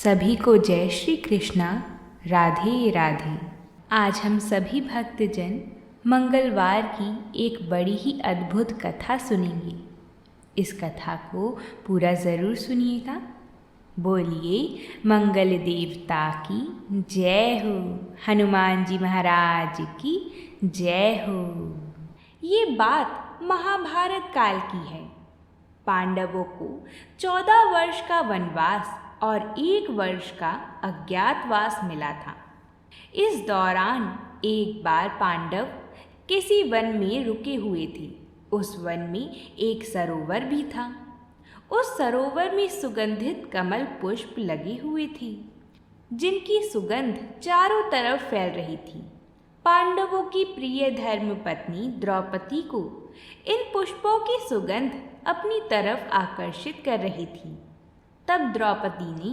सभी को जय श्री कृष्णा। राधे राधे। आज हम सभी भक्तजन मंगलवार की एक बड़ी ही अद्भुत कथा सुनेंगे। इस कथा को पूरा ज़रूर सुनिएगा। बोलिए मंगल देवता की जय हो, हनुमान जी महाराज की जय हो। ये बात महाभारत काल की है। पांडवों को 14 वर्ष का वनवास और 1 वर्ष का अज्ञातवास मिला था। इस दौरान एक बार पांडव किसी वन में रुके हुए थे। उस वन में एक सरोवर भी था। उस सरोवर में सुगंधित कमल पुष्प लगे हुए थे, जिनकी सुगंध चारों तरफ फैल रही थी। पांडवों की प्रिय धर्मपत्नी द्रौपदी को इन पुष्पों की सुगंध अपनी तरफ आकर्षित कर रही थी। तब द्रौपदी ने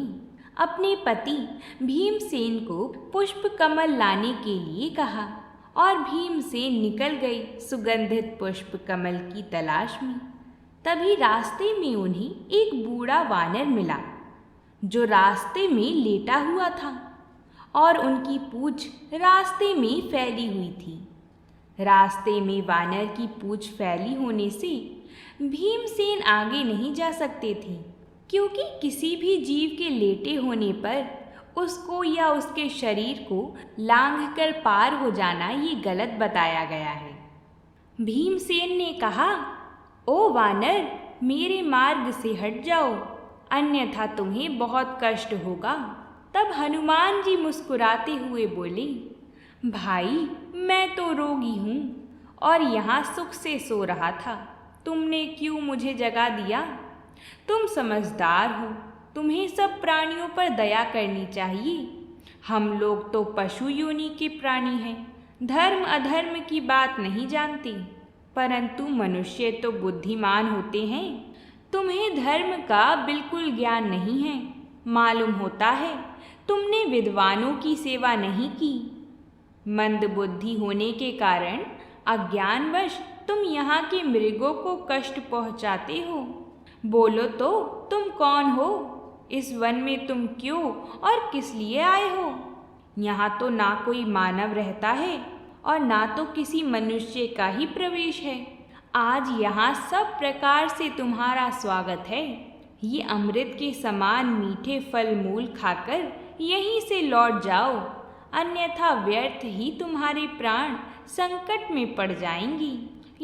अपने पति भीमसेन को पुष्प कमल लाने के लिए कहा और भीमसेन निकल गए सुगंधित पुष्प कमल की तलाश में। तभी रास्ते में उन्हें एक बूढ़ा वानर मिला, जो रास्ते में लेटा हुआ था और उनकी पूंछ रास्ते में फैली हुई थी। रास्ते में वानर की पूंछ फैली होने से भीमसेन आगे नहीं जा सकते थे, क्योंकि किसी भी जीव के लेटे होने पर उसको या उसके शरीर को लांघकर पार हो जाना ये गलत बताया गया है। भीमसेन ने कहा, ओ वानर, मेरे मार्ग से हट जाओ, अन्यथा तुम्हें बहुत कष्ट होगा। तब हनुमान जी मुस्कुराते हुए बोले, भाई, मैं तो रोगी हूँ और यहाँ सुख से सो रहा था। तुमने क्यों मुझे जगा दिया? तुम समझदार हो, तुम्हें सब प्राणियों पर दया करनी चाहिए। हम लोग तो पशु योनि के प्राणी हैं, धर्म अधर्म की बात नहीं जानते, परंतु मनुष्य तो बुद्धिमान होते हैं। तुम्हें धर्म का बिल्कुल ज्ञान नहीं है। मालूम होता है तुमने विद्वानों की सेवा नहीं की। मंद बुद्धि होने के कारण अज्ञानवश तुम यहाँ के मृगों को कष्ट पहुँचाते हो। बोलो तो, तुम कौन हो? इस वन में तुम क्यों और किस लिए आए हो? यहाँ तो ना कोई मानव रहता है और ना तो किसी मनुष्य का ही प्रवेश है। आज यहाँ सब प्रकार से तुम्हारा स्वागत है। ये अमृत के समान मीठे फल मूल खाकर यहीं से लौट जाओ, अन्यथा व्यर्थ ही तुम्हारे प्राण संकट में पड़ जाएंगी।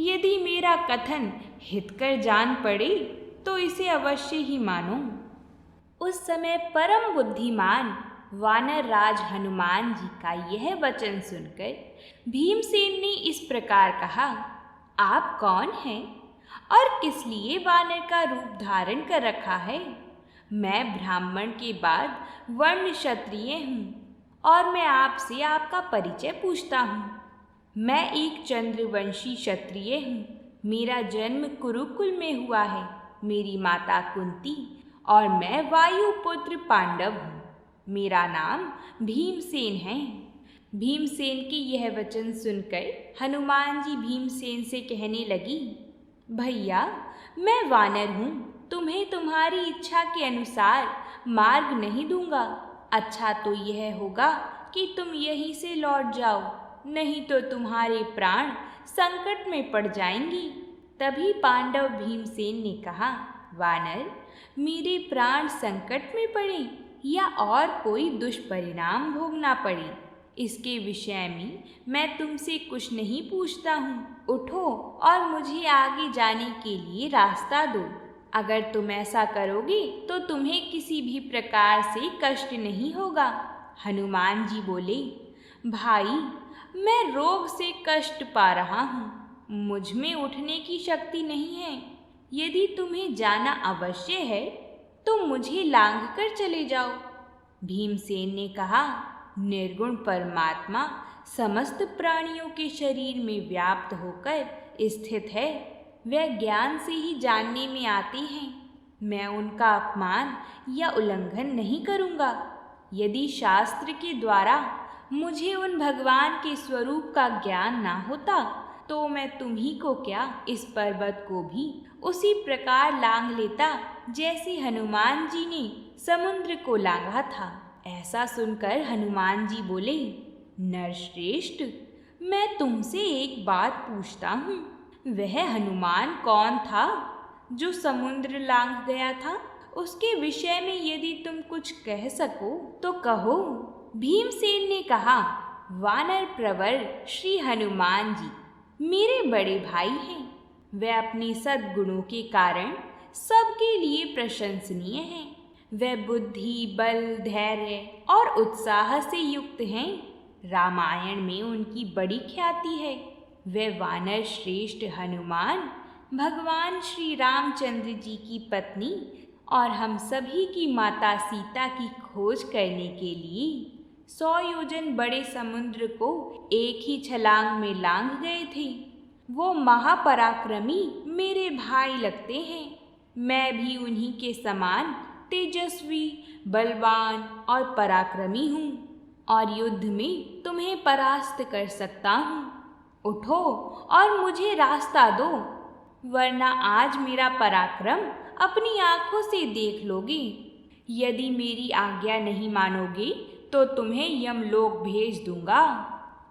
यदि मेरा कथन हितकर जान पड़े तो इसे अवश्य ही मानो। उस समय परम बुद्धिमान वानर राज हनुमान जी का यह वचन सुनकर भीमसेन ने इस प्रकार कहा, आप कौन हैं और किस लिए वानर का रूप धारण कर रखा है? मैं ब्राह्मण के बाद वर्ण क्षत्रिय हूँ और मैं आपसे आपका परिचय पूछता हूँ। मैं एक चंद्रवंशी क्षत्रिय हूँ। मेरा जन्म कुरुकुल में हुआ है। मेरी माता कुंती और मैं वायुपुत्र पांडव हूँ। मेरा नाम भीमसेन है। भीमसेन के यह वचन सुनकर हनुमान जी भीमसेन से कहने लगी, भैया, मैं वानर हूँ, तुम्हें तुम्हारी इच्छा के अनुसार मार्ग नहीं दूंगा। अच्छा तो यह होगा कि तुम यहीं से लौट जाओ, नहीं तो तुम्हारे प्राण संकट में पड़ जाएंगी। तभी पांडव भीमसेन ने कहा, वानर, मेरे प्राण संकट में पड़े या और कोई दुष्परिणाम भोगना पड़े, इसके विषय में मैं तुमसे कुछ नहीं पूछता हूँ। उठो और मुझे आगे जाने के लिए रास्ता दो। अगर तुम ऐसा करोगे तो तुम्हें किसी भी प्रकार से कष्ट नहीं होगा। हनुमान जी बोले, भाई, मैं रोग से कष्ट पा रहा हूँ, मुझ में उठने की शक्ति नहीं है। यदि तुम्हें जाना अवश्य है तो मुझे लांघ कर चले जाओ। भीमसेन ने कहा, निर्गुण परमात्मा समस्त प्राणियों के शरीर में व्याप्त होकर स्थित है। वह ज्ञान से ही जानने में आते हैं। मैं उनका अपमान या उल्लंघन नहीं करूँगा। यदि शास्त्र के द्वारा मुझे उन भगवान के स्वरूप का ज्ञान ना होता तो मैं तुम्ही को क्या, इस पर्वत को भी उसी प्रकार लांघ लेता जैसे हनुमान जी ने समुद्र को लांघा था। ऐसा सुनकर हनुमान जी बोले, नरश्रेष्ठ, मैं तुमसे एक बात पूछता हूँ, वह हनुमान कौन था जो समुद्र लांघ गया था? उसके विषय में यदि तुम कुछ कह सको तो कहो। भीमसेन ने कहा, वानर प्रवर श्री हनुमान जी मेरे बड़े भाई हैं। वे अपने सद्गुणों के कारण सबके लिए प्रशंसनीय हैं। वे बुद्धि, बल, धैर्य और उत्साह से युक्त हैं। रामायण में उनकी बड़ी ख्याति है। वे वानर श्रेष्ठ हनुमान भगवान श्री रामचंद्र जी की पत्नी और हम सभी की माता सीता की खोज करने के लिए 100 योजन बड़े समुद्र को एक ही छलांग में लांघ गए थे। वो महापराक्रमी मेरे भाई लगते हैं। मैं भी उन्हीं के समान तेजस्वी, बलवान और पराक्रमी हूँ और युद्ध में तुम्हें परास्त कर सकता हूँ। उठो और मुझे रास्ता दो, वरना आज मेरा पराक्रम अपनी आँखों से देख लोगे। यदि मेरी आज्ञा नहीं मानोगे तो तुम्हें यमलोक भेज दूंगा।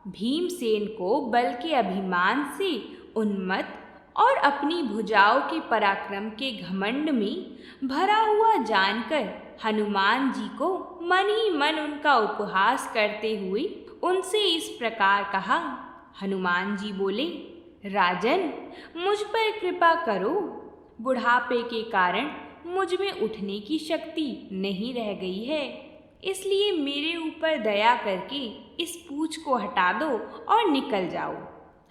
भीमसेन को बल के अभिमान से उन्मत्त और अपनी भुजाओं के पराक्रम के घमंड में भरा हुआ जानकर हनुमान जी को मन ही मन उनका उपहास करते हुए उनसे इस प्रकार कहा। हनुमान जी बोले, राजन, मुझ पर कृपा करो। बुढ़ापे के कारण मुझ में उठने की शक्ति नहीं रह गई है, इसलिए मेरे ऊपर दया करके इस पूंछ को हटा दो और निकल जाओ।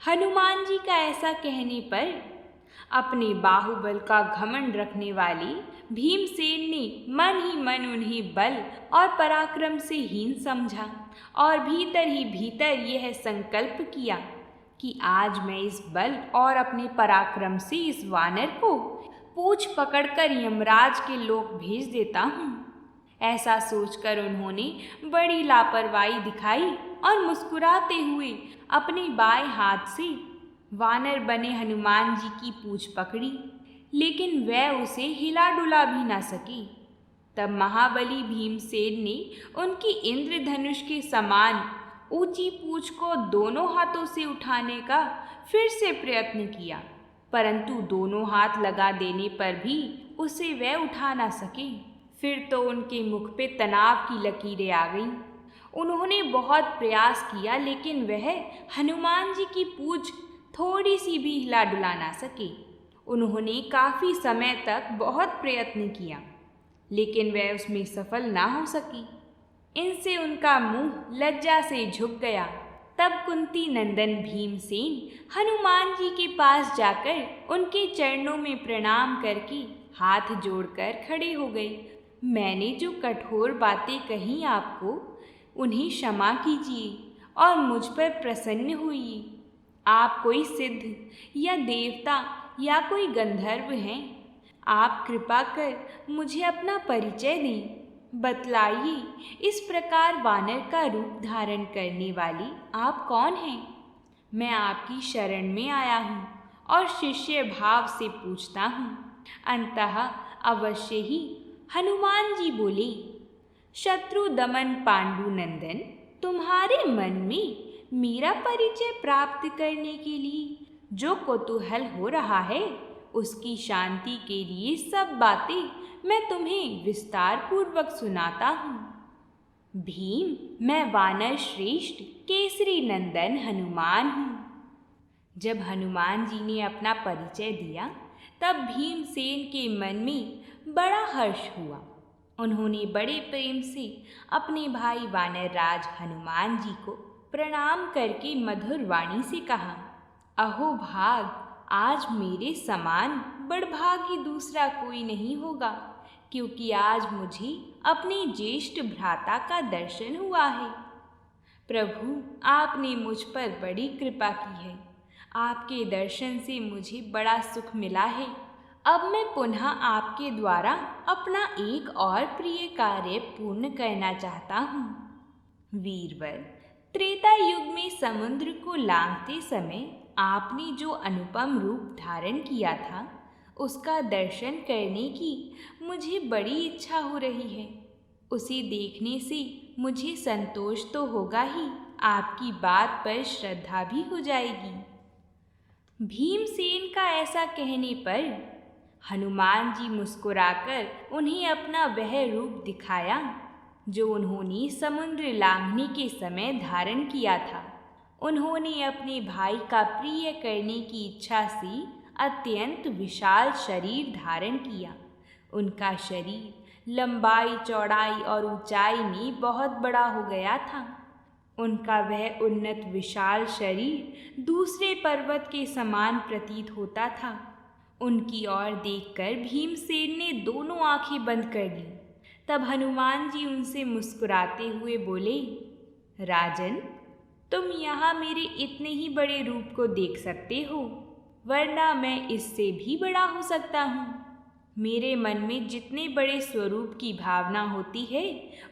हनुमान जी का ऐसा कहने पर अपने बाहुबल का घमंड रखने वाले भीमसेन ने मन ही मन उन्हें बल और पराक्रम से हीन समझा और भीतर ही भीतर यह संकल्प किया कि आज मैं इस बल और अपने पराक्रम से इस वानर को पूंछ पकड़कर यमराज के लोक भेज देता हूँ। ऐसा सोचकर उन्होंने बड़ी लापरवाही दिखाई और मुस्कुराते हुए अपने बाएं हाथ से वानर बने हनुमान जी की पूंछ पकड़ी, लेकिन वह उसे हिला डुला भी न सकी। तब महाबली भीमसेन ने उनकी इंद्रधनुष के समान ऊंची पूंछ को दोनों हाथों से उठाने का फिर से प्रयत्न किया, परंतु दोनों हाथ लगा देने पर भी उसे वह उठा न सके। फिर तो उनके मुख पे तनाव की लकीरें आ गईं। उन्होंने बहुत प्रयास किया, लेकिन वह हनुमान जी की पूंछ थोड़ी सी भी हिला डुला ना सके। उन्होंने काफ़ी समय तक बहुत प्रयत्न किया, लेकिन वह उसमें सफल ना हो सकी। इनसे उनका मुंह लज्जा से झुक गया। तब कुंती नंदन भीमसेन हनुमान जी के पास जाकर उनके चरणों में प्रणाम करके हाथ जोड़कर खड़े हो गए। मैंने जो कठोर बातें कही आपको, उन्हें क्षमा कीजिए और मुझ पर प्रसन्न होइए। आप कोई सिद्ध या देवता या कोई गंधर्व हैं। आप कृपा कर मुझे अपना परिचय दें। बतलाइए, इस प्रकार वानर का रूप धारण करने वाली आप कौन हैं? मैं आपकी शरण में आया हूँ और शिष्य भाव से पूछता हूँ। अंततः अवश्य ही हनुमान जी बोले, शत्रु दमन पांडु नंदन, तुम्हारे मन में मेरा परिचय प्राप्त करने के लिए जो कौतूहल हो रहा है, उसकी शांति के लिए सब बातें मैं तुम्हें विस्तार पूर्वक सुनाता हूँ। भीम, मैं वानर श्रेष्ठ केसरी नंदन हनुमान हूँ। जब हनुमान जी ने अपना परिचय दिया, तब भीमसेन के मन में बड़ा हर्ष हुआ। उन्होंने बड़े प्रेम से अपने भाई वानर राज हनुमान जी को प्रणाम करके मधुर वाणी से कहा, अहो भाग, आज मेरे समान बड़भागी दूसरा कोई नहीं होगा, क्योंकि आज मुझे अपने ज्येष्ठ भ्राता का दर्शन हुआ है। प्रभु, आपने मुझ पर बड़ी कृपा की है। आपके दर्शन से मुझे बड़ा सुख मिला है। अब मैं पुनः आपके द्वारा अपना एक और प्रिय कार्य पूर्ण करना चाहता हूँ। वीरवर, त्रेता युग में समुद्र को लांघते समय आपने जो अनुपम रूप धारण किया था, उसका दर्शन करने की मुझे बड़ी इच्छा हो रही है। उसे देखने से मुझे संतोष तो होगा ही, आपकी बात पर श्रद्धा भी हो जाएगी। भीमसेन का ऐसा कहने पर हनुमान जी मुस्कुराकर उन्हें अपना वह रूप दिखाया जो उन्होंने समुद्र लांघने के समय धारण किया था। उन्होंने अपने भाई का प्रिय करने की इच्छा से अत्यंत विशाल शरीर धारण किया। उनका शरीर लंबाई, चौड़ाई और ऊंचाई में बहुत बड़ा हो गया था। उनका वह उन्नत विशाल शरीर दूसरे पर्वत के समान प्रतीत होता था। उनकी ओर देखकर भीमसेन ने दोनों आंखें बंद कर ली। तब हनुमान जी उनसे मुस्कुराते हुए बोले, राजन, तुम यहाँ मेरे इतने ही बड़े रूप को देख सकते हो, वरना मैं इससे भी बड़ा हो सकता हूँ। मेरे मन में जितने बड़े स्वरूप की भावना होती है,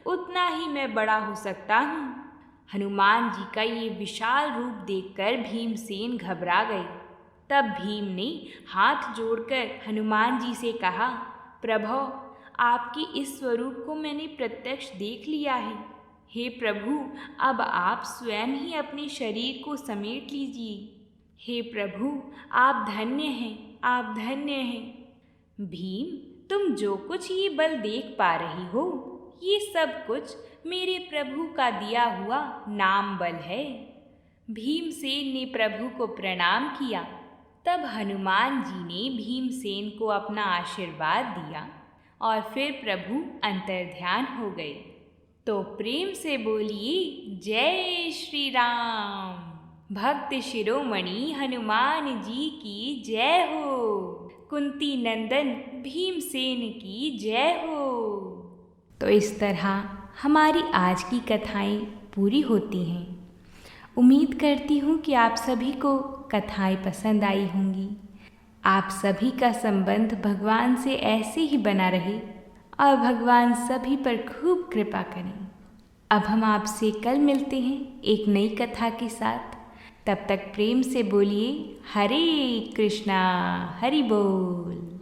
उतना ही मैं बड़ा हो सकता हूँ। हनुमान जी का ये विशाल रूप देखकर भीमसेन घबरा गए। तब भीम ने हाथ जोड़कर हनुमान जी से कहा, प्रभो, आपके इस स्वरूप को मैंने प्रत्यक्ष देख लिया है। हे प्रभु, अब आप स्वयं ही अपने शरीर को समेट लीजिए। हे प्रभु, आप धन्य हैं, आप धन्य हैं। भीम, तुम जो कुछ ये बल देख पा रही हो, ये सब कुछ मेरे प्रभु का दिया हुआ नाम बल है। भीमसेन ने प्रभु को प्रणाम किया। तब हनुमान जी ने भीमसेन को अपना आशीर्वाद दिया और फिर प्रभु अंतर्ध्यान हो गए। तो प्रेम से बोलिए, जय श्री राम। भक्त शिरोमणि हनुमान जी की जय हो। कुंती नंदन भीमसेन की जय हो। तो इस तरह हमारी आज की कथाएं पूरी होती हैं। उम्मीद करती हूँ कि आप सभी को कथाएं पसंद आई होंगी। आप सभी का संबंध भगवान से ऐसे ही बना रहे और भगवान सभी पर खूब कृपा करें। अब हम आपसे कल मिलते हैं एक नई कथा के साथ। तब तक प्रेम से बोलिए, हरे कृष्णा, हरि बोल।